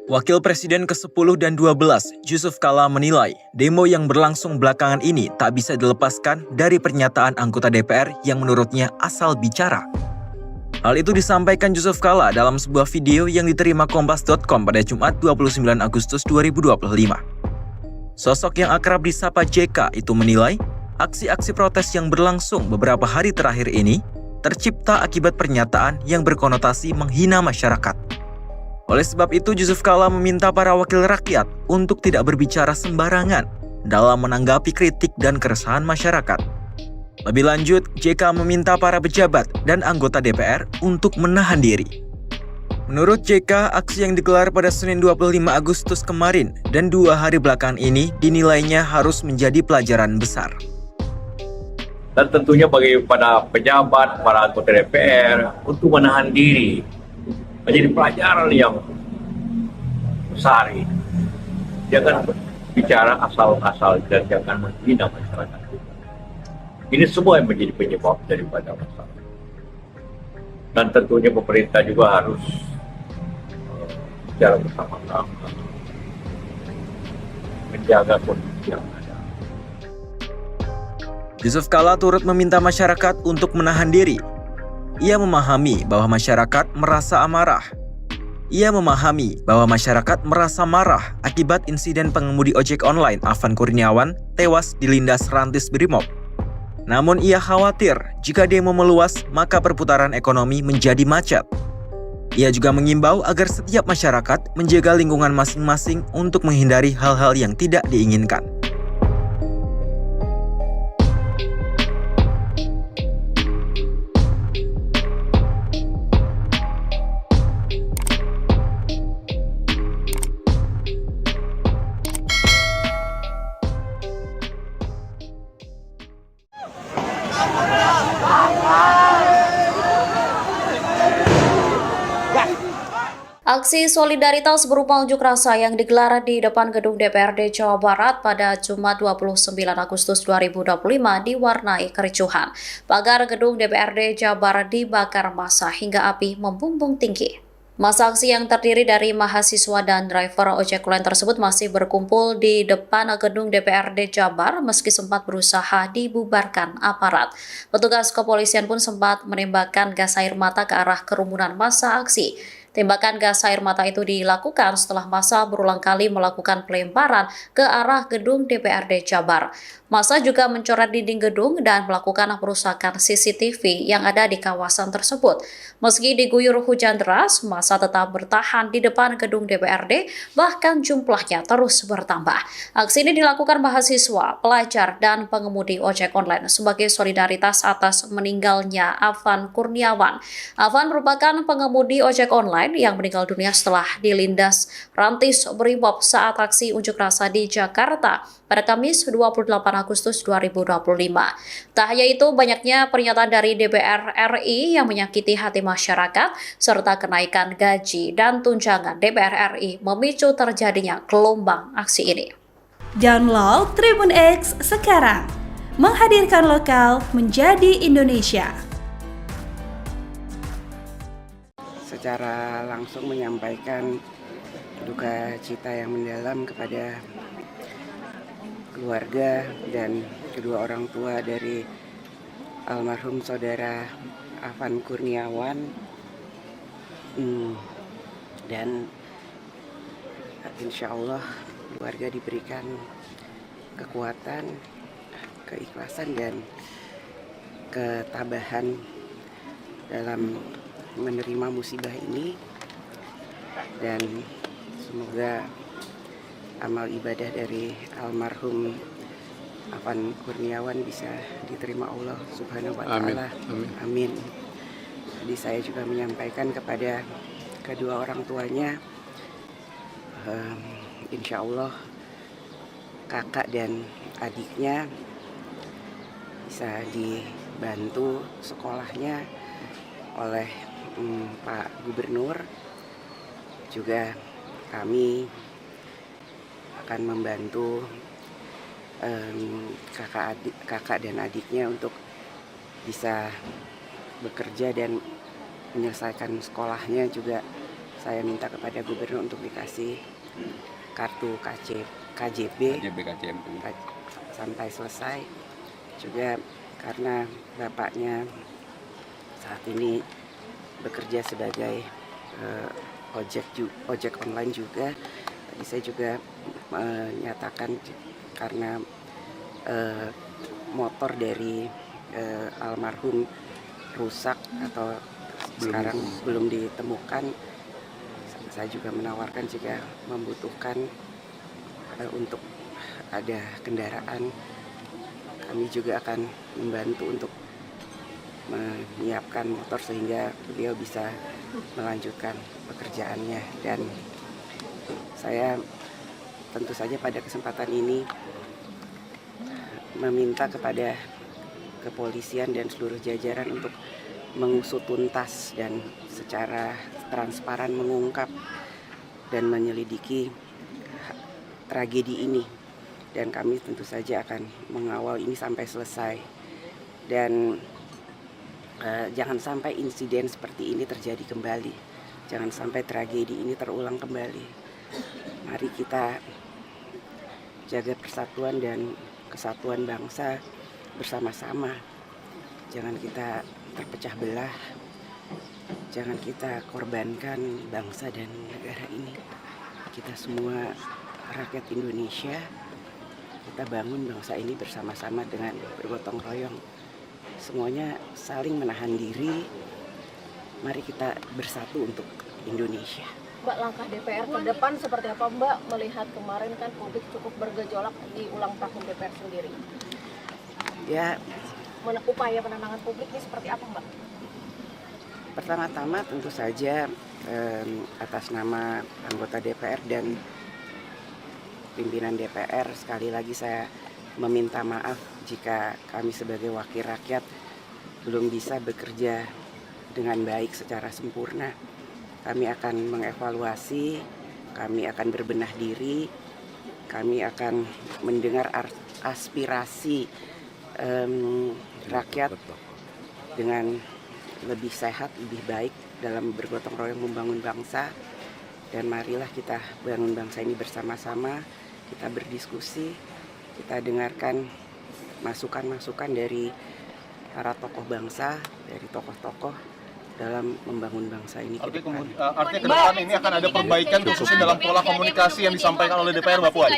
Wakil Presiden ke-10 dan 12, Yusuf Kala menilai demo yang berlangsung belakangan ini tak bisa dilepaskan dari pernyataan anggota DPR yang menurutnya asal bicara. Hal itu disampaikan Yusuf Kala dalam sebuah video yang diterima Kompas.com pada Jumat 29 Agustus 2025. Sosok yang akrab disapa JK itu menilai aksi-aksi protes yang berlangsung beberapa hari terakhir ini tercipta akibat pernyataan yang berkonotasi menghina masyarakat. Oleh sebab itu, Yusuf Kala meminta para wakil rakyat untuk tidak berbicara sembarangan dalam menanggapi kritik dan keresahan masyarakat. Lebih lanjut, JK meminta para pejabat dan anggota DPR untuk menahan diri. Menurut JK, aksi yang digelar pada Senin 25 Agustus kemarin dan 2 hari belakangan ini dinilainya harus menjadi pelajaran besar. Dan tentunya bagi para pejabat, para anggota DPR untuk menahan diri menjadi pelajaran yang besar. Jangan bicara asal-asal dan jangan menghina masyarakat. Ini semua yang menjadi penyebab daripada masalah. Dan tentunya pemerintah juga harus secara bersama-sama menjaga kondisi yang ada. Yusuf Kala turut meminta masyarakat untuk menahan diri. Ia memahami bahwa masyarakat merasa amarah. Ia memahami bahwa masyarakat merasa marah akibat insiden pengemudi ojek online Afan Kurniawan tewas dilindas rantis Brimob. Namun ia khawatir jika demo meluas maka perputaran ekonomi menjadi macet. Ia juga mengimbau agar setiap masyarakat menjaga lingkungan masing-masing untuk menghindari hal-hal yang tidak diinginkan. Aksi solidaritas berupa unjuk rasa yang digelar di depan gedung DPRD Jawa Barat pada Jumat 29 Agustus 2025 diwarnai kericuhan. Pagar gedung DPRD Jawa Barat dibakar massa hingga api membumbung tinggi. Massa aksi yang terdiri dari mahasiswa dan driver ojek online tersebut masih berkumpul di depan gedung DPRD Jabar meski sempat berusaha dibubarkan aparat. Petugas kepolisian pun sempat menembakkan gas air mata ke arah kerumunan massa aksi. Tembakan gas air mata itu dilakukan setelah massa berulang kali melakukan pelemparan ke arah gedung DPRD Jabar. Massa juga mencoret dinding gedung dan melakukan perusakan CCTV yang ada di kawasan tersebut. Meski diguyur hujan deras, massa tetap bertahan di depan gedung DPRD, bahkan jumlahnya terus bertambah. Aksi ini dilakukan mahasiswa, pelajar, dan pengemudi ojek online sebagai solidaritas atas meninggalnya Afan Kurniawan. Afan merupakan pengemudi ojek online yang meninggal dunia setelah dilindas rantis Brimob saat aksi unjuk rasa di Jakarta pada Kamis 28 Agustus 2025. Tak hanya itu, banyaknya pernyataan dari DPR RI yang menyakiti hati masyarakat serta kenaikan gaji dan tunjangan DPR RI memicu terjadinya gelombang aksi ini. Download Tribun X sekarang, menghadirkan lokal menjadi Indonesia. Secara langsung menyampaikan duka cita yang mendalam kepada keluarga dan kedua orang tua dari almarhum saudara Afan Kurniawan, dan insya Allah keluarga diberikan kekuatan, keikhlasan dan ketabahan dalam menerima musibah ini, dan semoga amal ibadah dari almarhum Afan Kurniawan bisa diterima Allah Subhanahu wa Ta'ala. Amin. Jadi saya juga menyampaikan kepada kedua orang tuanya, insya Allah kakak dan adiknya bisa dibantu sekolahnya oleh Pak Gubernur. Juga kami akan membantu kakak dan adiknya untuk bisa bekerja dan menyelesaikan sekolahnya juga saya minta kepada gubernur untuk dikasih kartu KJB sampai selesai. Juga karena bapaknya saat ini bekerja sebagai ojek online juga. Tadi saya juga menyatakan karena motor dari almarhum rusak atau sekarang belum ditemukan, saya juga menawarkan jika membutuhkan untuk ada kendaraan, kami juga akan membantu untuk menyiapkan motor sehingga beliau bisa melanjutkan pekerjaannya. Dan saya tentu saja pada kesempatan ini meminta kepada kepolisian dan seluruh jajaran untuk mengusut tuntas dan secara transparan mengungkap dan menyelidiki tragedi ini. Dan kami tentu saja akan mengawal ini sampai selesai. Dan jangan sampai insiden seperti ini terjadi kembali. Jangan sampai tragedi ini terulang kembali. Mari kita jaga persatuan dan kesatuan bangsa bersama-sama. Jangan kita terpecah belah. Jangan kita korbankan bangsa dan negara ini. Kita semua rakyat Indonesia. Kita bangun bangsa ini bersama-sama dengan bergotong royong. Semuanya saling menahan diri. Mari kita bersatu untuk Indonesia. Mbak, langkah DPR ke depan seperti apa Mbak melihat kemarin kan publik cukup bergejolak di ulang tahun DPR sendiri? Ya, Upaya penenangan publik ini seperti apa Mbak? pertama-tama tentu saja atas nama anggota DPR dan pimpinan DPR, sekali lagi saya meminta maaf jika kami sebagai wakil rakyat belum bisa bekerja dengan baik secara sempurna. Kami akan mengevaluasi, kami akan berbenah diri, kami akan mendengar aspirasi rakyat dengan lebih sehat, lebih baik dalam bergotong royong membangun bangsa. Dan marilah kita bangun bangsa ini bersama-sama, kita berdiskusi, kita dengarkan masukan-masukan dari para tokoh bangsa, dari tokoh-tokoh dalam membangun bangsa ini. Artinya ke depan ini akan ada perbaikan khususnya dalam pola komunikasi yang disampaikan oleh DPR, Mbak Puan?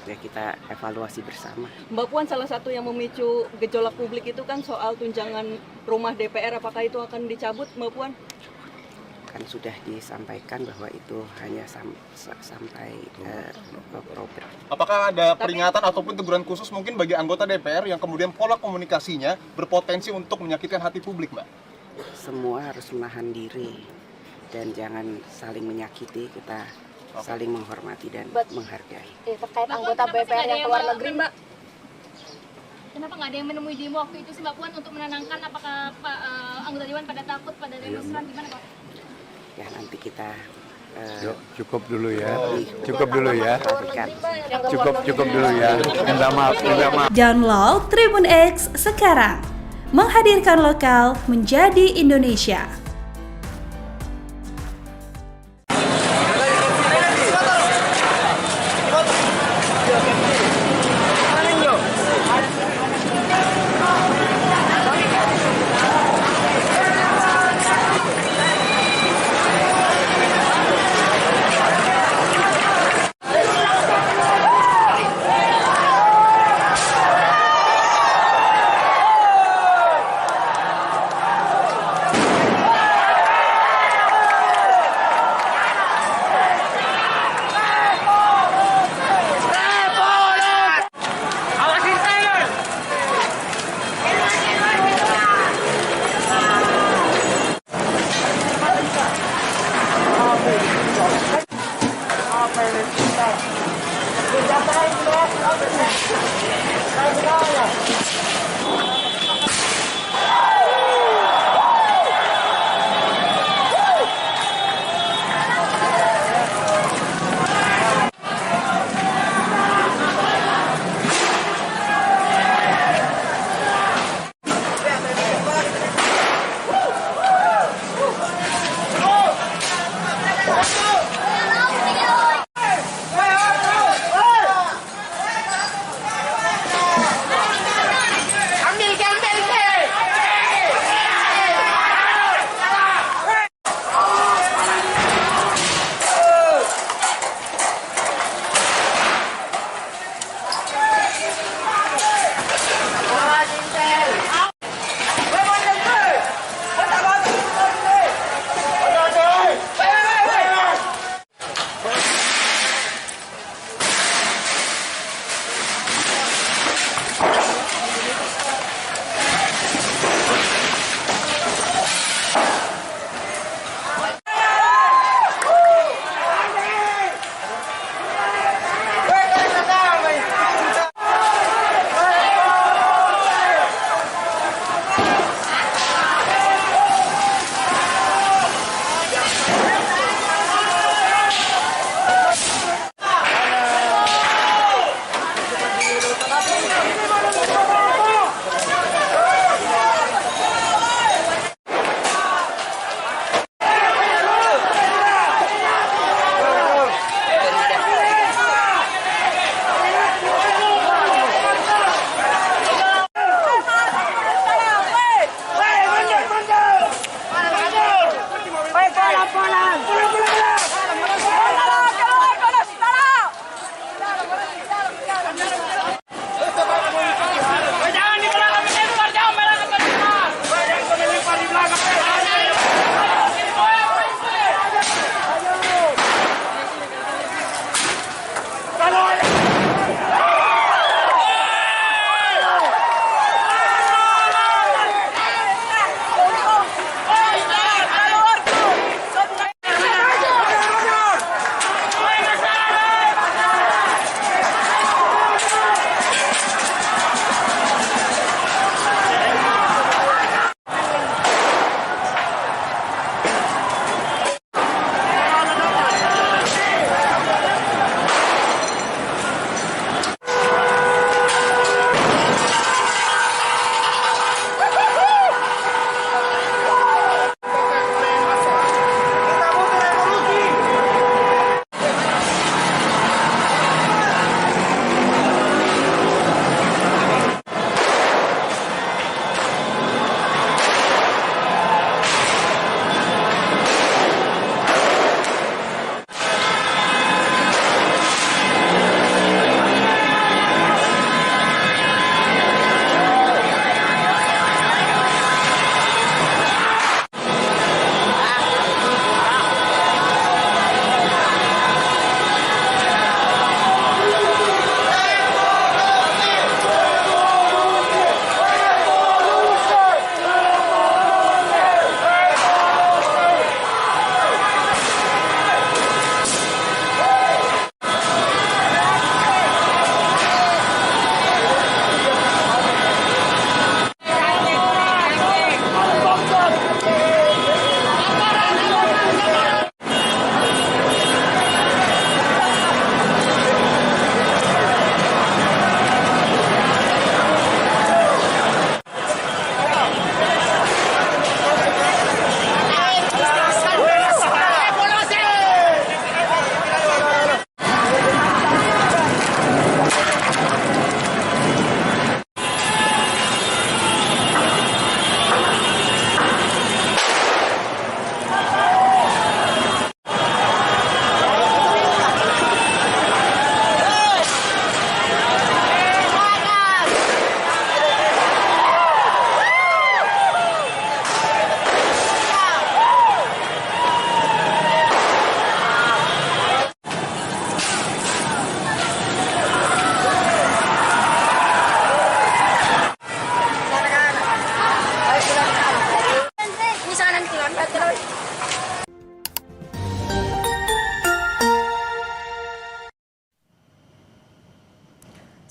Ya, kita evaluasi bersama. Mbak Puan, salah satu yang memicu gejolak publik itu kan soal tunjangan rumah DPR, apakah itu akan dicabut, Mbak Puan? Kan sudah disampaikan bahwa itu hanya sampai Oktober. Apakah ada peringatan ataupun teguran khusus mungkin bagi anggota DPR yang kemudian pola komunikasinya berpotensi untuk menyakitkan hati publik, Mbak? Semua harus menahan diri dan jangan saling menyakiti, kita saling menghormati dan menghargai. Terkait anggota BPR yang keluar negeri Mbak, kenapa nggak ada yang menemui demo waktu itu sih Mbak Puan untuk menenangkan? Apakah anggota Dewan pada takut pada demonstran, gimana Pak? Ya, nanti kita cukup dulu ya. Cukup dulu ya. Cukup dulu ya. Minta maaf. Download Tribun X sekarang. Menghadirkan lokal menjadi Indonesia.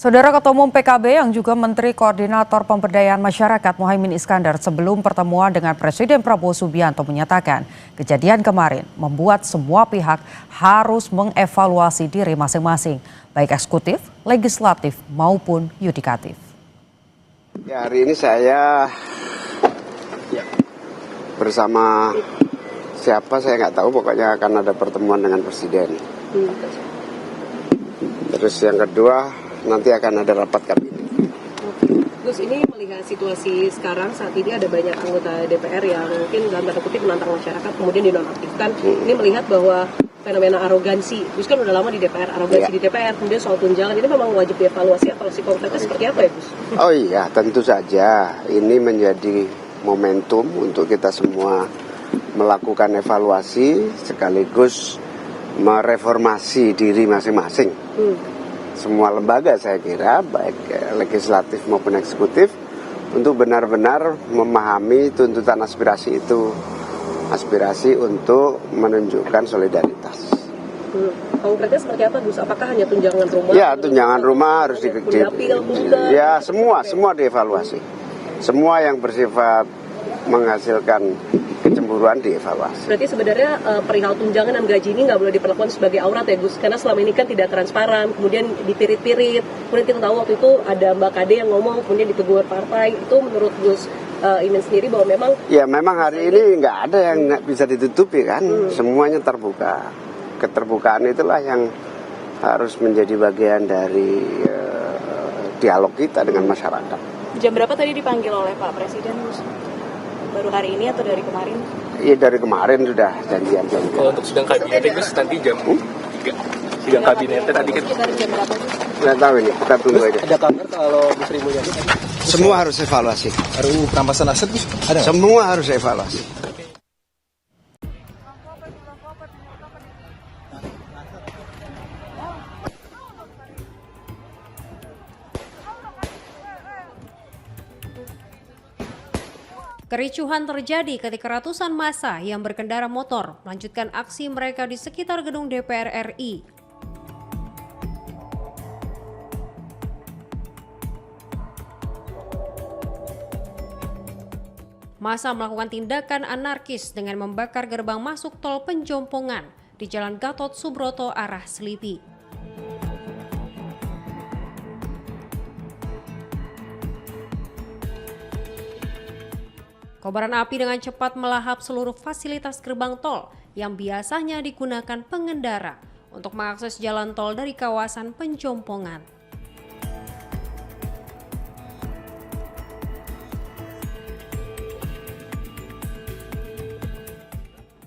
Saudara Ketua Umum PKB yang juga Menteri Koordinator Pemberdayaan Masyarakat Muhaimin Iskandar sebelum pertemuan dengan Presiden Prabowo Subianto menyatakan kejadian kemarin membuat semua pihak harus mengevaluasi diri masing-masing, baik eksekutif, legislatif maupun yudikatif. Ya, hari ini saya bersama siapa saya nggak tahu, pokoknya akan ada pertemuan dengan Presiden. Terus yang kedua, nanti akan ada rapat kabinet. Gus, ini melihat situasi sekarang saat ini ada banyak anggota DPR yang mungkin dalam tanda kutip menantang masyarakat kemudian dinonaktifkan. Ini melihat bahwa fenomena arogansi, Gus kan udah lama di DPR, arogansi di DPR, kemudian soal tunjangan ini memang wajib dievaluasi atau si konkretnya seperti apa ya Gus? Oh iya, tentu saja ini menjadi momentum untuk kita semua melakukan evaluasi sekaligus mereformasi diri masing-masing. Semua lembaga saya kira baik legislatif maupun eksekutif untuk benar-benar memahami tuntutan aspirasi itu, aspirasi untuk menunjukkan solidaritas. Konkretnya seperti apa Gus? Apakah hanya tunjangan rumah? Ya, tunjangan rumah harus ya semua dievaluasi. Semua yang bersifat menghasilkan kecemburuan dievaluasi. Berarti sebenarnya perihal tunjangan dan gaji ini nggak boleh diperlakukan sebagai aurat ya Gus? Karena selama ini kan tidak transparan, kemudian dipirit-pirit, kemudian kita tahu waktu itu ada Mbak Kade yang ngomong, kemudian ditegur partai, itu menurut Gus Imin sendiri bahwa memang... Ya memang hari ini nggak ada yang nggak bisa ditutupi kan, semuanya terbuka. Keterbukaan itulah yang harus menjadi bagian dari dialog kita dengan masyarakat. Jam berapa tadi dipanggil oleh Pak Presiden Gus? Baru hari ini atau dari kemarin? Iya dari kemarin sudah janjian. Kalau untuk sidang kabinet Gus nanti jam 3. Sidang kabinet tadi kan jam berapa? Nggak tahu ini, kita tunggu aja. Ada kabar kalau Gus Sri Mulyani tadi? Semua harus evaluasi. RUU perampasan aset Gus? Ada? Semua harus evaluasi. Kericuhan terjadi ketika ratusan massa yang berkendara motor melanjutkan aksi mereka di sekitar gedung DPR RI. Massa melakukan tindakan anarkis dengan membakar gerbang masuk tol Penjompongan di Jalan Gatot Subroto arah Selipi. Kobaran api dengan cepat melahap seluruh fasilitas gerbang tol yang biasanya digunakan pengendara untuk mengakses jalan tol dari kawasan Penjompongan.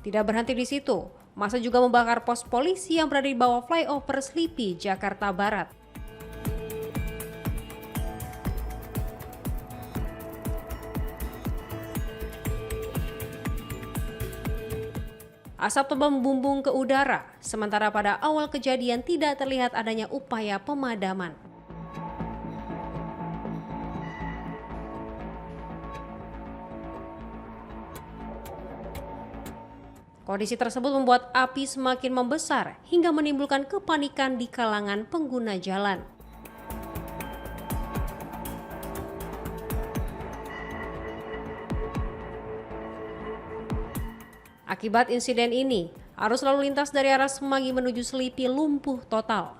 Tidak berhenti di situ, massa juga membakar pos polisi yang berada di bawah flyover Selipi, Jakarta Barat. Asap tebal membumbung ke udara, sementara pada awal kejadian tidak terlihat adanya upaya pemadaman. Kondisi tersebut membuat api semakin membesar hingga menimbulkan kepanikan di kalangan pengguna jalan. Akibat insiden ini, arus lalu lintas dari arah Semanggi menuju Selipi lumpuh total.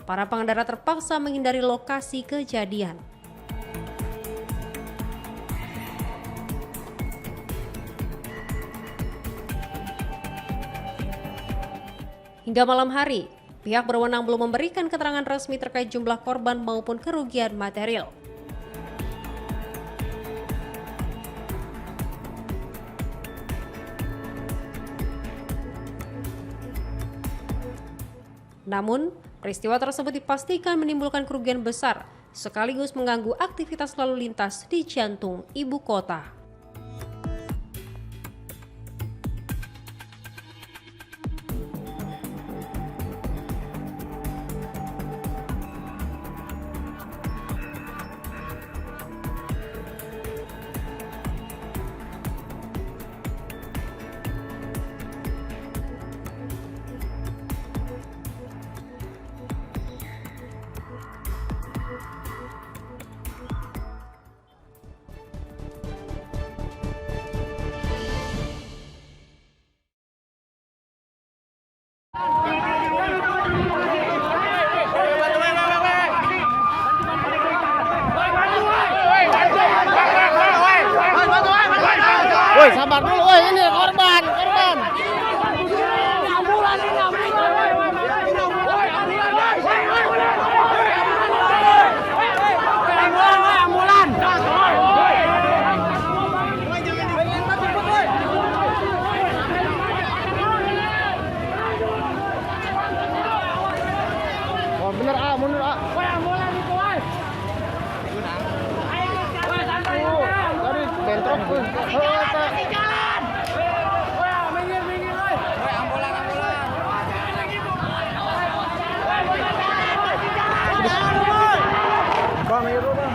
Para pengendara terpaksa menghindari lokasi kejadian. Hingga malam hari, pihak berwenang belum memberikan keterangan resmi terkait jumlah korban maupun kerugian material. Namun, peristiwa tersebut dipastikan menimbulkan kerugian besar, sekaligus mengganggu aktivitas lalu lintas di jantung ibu kota. sabar dulu, woi ini korban. Oh bener mundur Woi ambulan itu woi. Tadi bentrok tuh. Jalan. Woi minggir woi. Woi ambulan. Bang, minggir bang.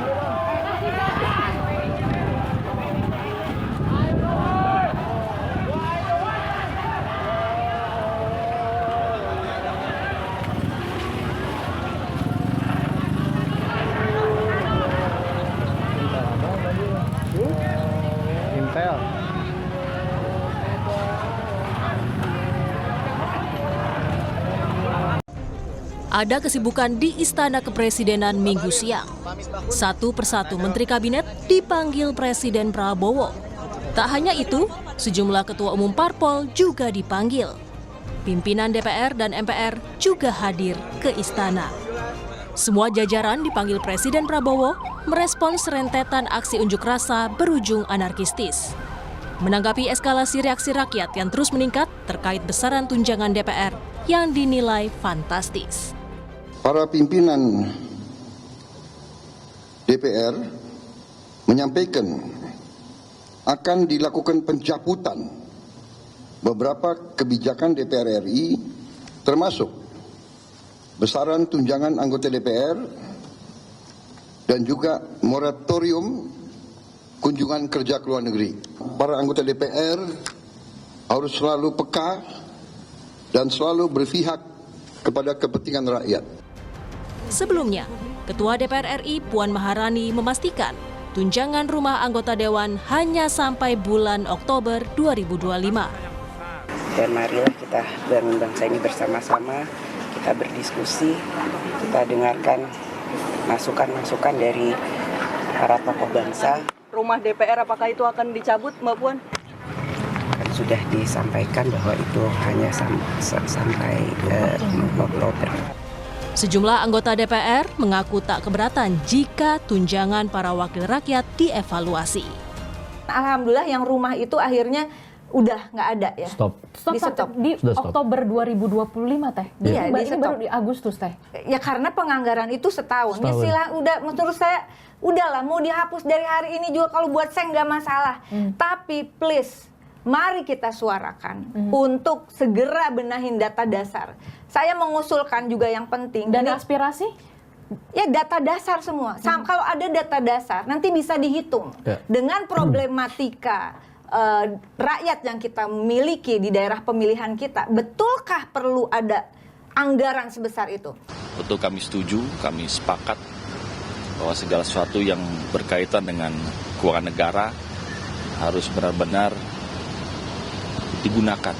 Intel. Ada kesibukan di Istana Kepresidenan Minggu siang. Satu persatu Menteri Kabinet dipanggil Presiden Prabowo. Tak hanya itu, sejumlah ketua umum parpol juga dipanggil. Pimpinan DPR dan MPR juga hadir ke Istana. Semua jajaran dipanggil Presiden Prabowo merespons rentetan aksi unjuk rasa berujung anarkistis. Menanggapi eskalasi reaksi rakyat yang terus meningkat terkait besaran tunjangan DPR yang dinilai fantastis. Para pimpinan DPR menyampaikan akan dilakukan pencabutan beberapa kebijakan DPR RI termasuk besaran tunjangan anggota DPR dan juga moratorium kunjungan kerja ke luar negeri. Para anggota DPR harus selalu peka dan selalu berpihak kepada kepentingan rakyat. Sebelumnya, Ketua DPR RI Puan Maharani memastikan tunjangan rumah anggota Dewan hanya sampai bulan Oktober 2025. Dan marilah kita bangun bangsa ini bersama-sama, kita berdiskusi, kita dengarkan masukan-masukan dari para tokoh bangsa. Rumah DPR apakah itu akan dicabut, Mbak Puan? Kan sudah disampaikan bahwa itu hanya sampai Oktober. Sejumlah anggota DPR mengaku tak keberatan jika tunjangan para wakil rakyat dievaluasi. Alhamdulillah yang rumah itu akhirnya udah nggak ada ya. Stop Di Oktober 2025 teh. Iya, ini baru di Agustus teh. Ya karena penganggaran itu setahun. Istilah udah menurut saya udahlah mau dihapus dari hari ini juga kalau buat saya nggak masalah. Tapi please mari kita suarakan untuk segera benahin data dasar. Saya mengusulkan juga yang penting. Dan aspirasi? Ya data dasar semua. Kalau ada data dasar nanti bisa dihitung dengan problematika rakyat yang kita miliki di daerah pemilihan kita. Betulkah perlu ada anggaran sebesar itu? Betul, kami setuju, kami sepakat bahwa segala sesuatu yang berkaitan dengan keuangan negara harus benar-benar digunakan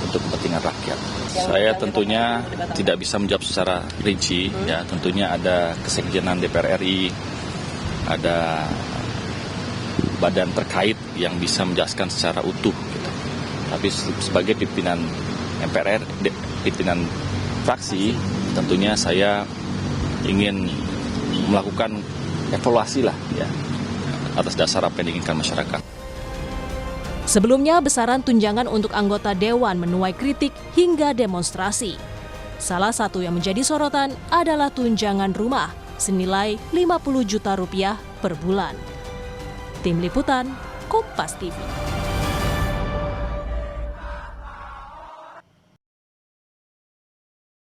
untuk kepentingan rakyat. Saya tentunya tidak bisa menjawab secara rinci, ya tentunya ada kesekjenan DPR RI, ada badan terkait yang bisa menjelaskan secara utuh. Gitu. Tapi sebagai pimpinan MPR, pimpinan fraksi, tentunya saya ingin melakukan evaluasi lah, ya atas dasar apa yang diinginkan masyarakat. Sebelumnya, besaran tunjangan untuk anggota Dewan menuai kritik hingga demonstrasi. Salah satu yang menjadi sorotan adalah tunjangan rumah senilai 50 juta rupiah per bulan. Tim Liputan, Kompas TV.